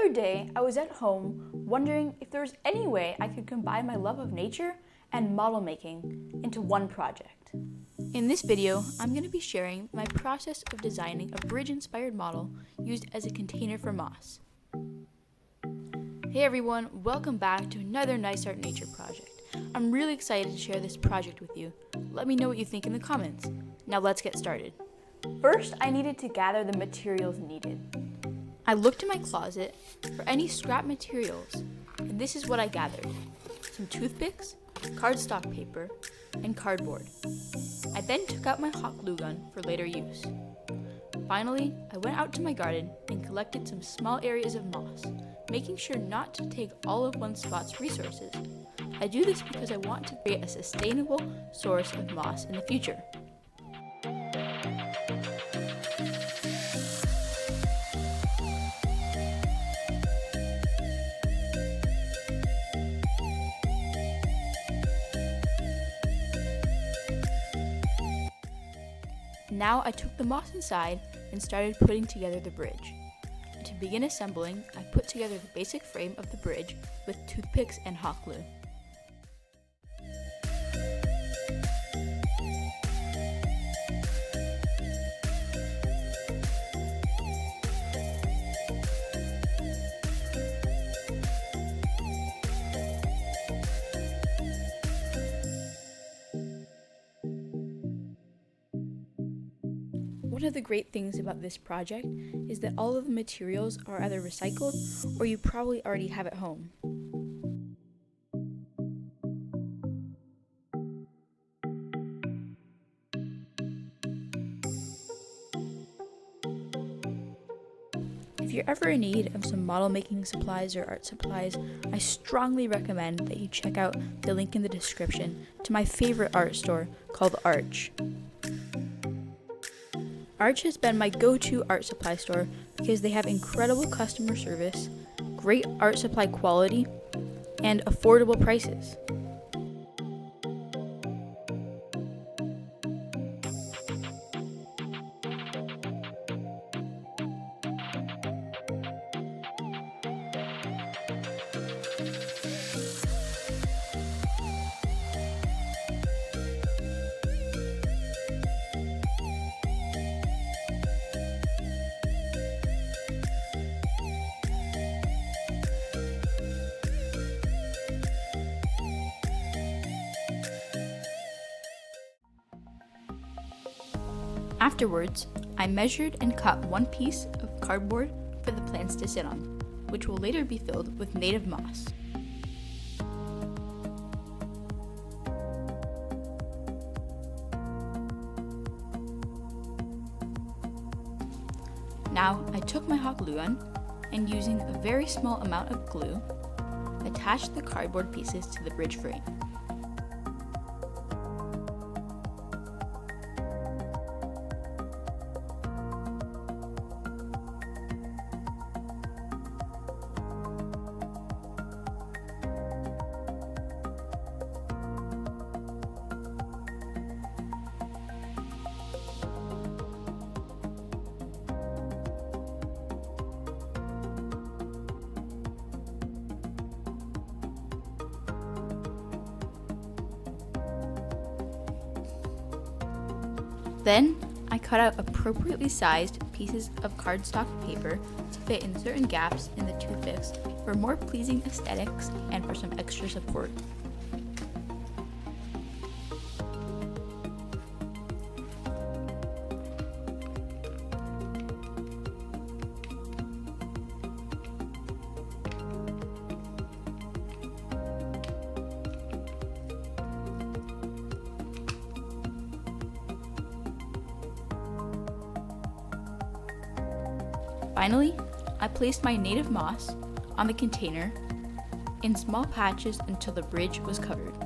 other day, I was at home wondering if there was any way I could combine my love of nature and model making into one project. In this video, I'm going to be sharing my process of designing a bridge-inspired model used as a container for moss. Hey everyone, welcome back to another NysArt nature project. I'm really excited to share this project with you. Let me know what you think in the comments. Now let's get started. First, I needed to gather the materials needed. I looked in my closet for any scrap materials, and this is what I gathered: some toothpicks, cardstock paper, and cardboard. I then took out my hot glue gun for later use. Finally, I went out to my garden and collected some small areas of moss, making sure not to take all of one spot's resources. I do this because I want to create a sustainable source of moss in the future. Now I took the moss inside and started putting together the bridge. To begin assembling, I put together the basic frame of the bridge with toothpicks and hot glue. One of the great things about this project is that all of the materials are either recycled or you probably already have at home. If you're ever in need of some model making supplies or art supplies, I strongly recommend that you check out the link in the description to my favorite art store called Arch. Arch has been my go-to art supply store because they have incredible customer service, great art supply quality, and affordable prices. Afterwards, I measured and cut one piece of cardboard for the plants to sit on, which will later be filled with native moss. Now, I took my hot glue gun and, using a very small amount of glue, attached the cardboard pieces to the bridge frame. Then, I cut out appropriately sized pieces of cardstock paper to fit in certain gaps in the toothpicks for more pleasing aesthetics and for some extra support. Finally, I placed my native moss on the container in small patches until the bridge was covered.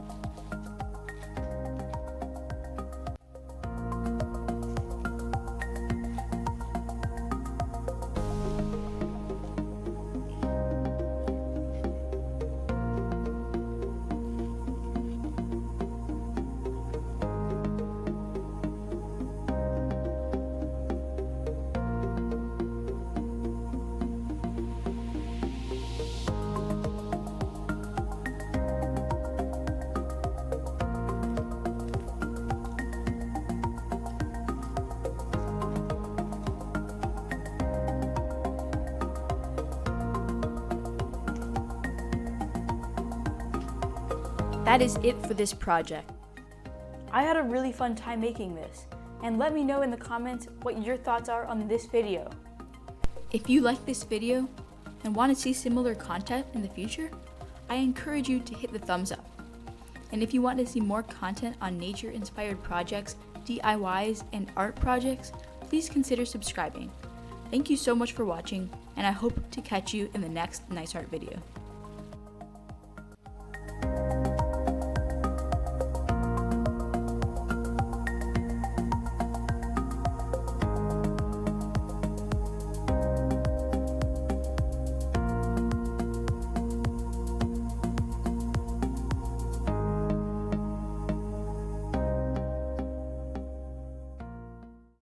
That is it for this project. I had a really fun time making this, and let me know in the comments what your thoughts are on this video. If you like this video and want to see similar content in the future, I encourage you to hit the thumbs up. And if you want to see more content on nature-inspired projects, DIYs, and art projects, please consider subscribing. Thank you so much for watching, and I hope to catch you in the next NysArt video.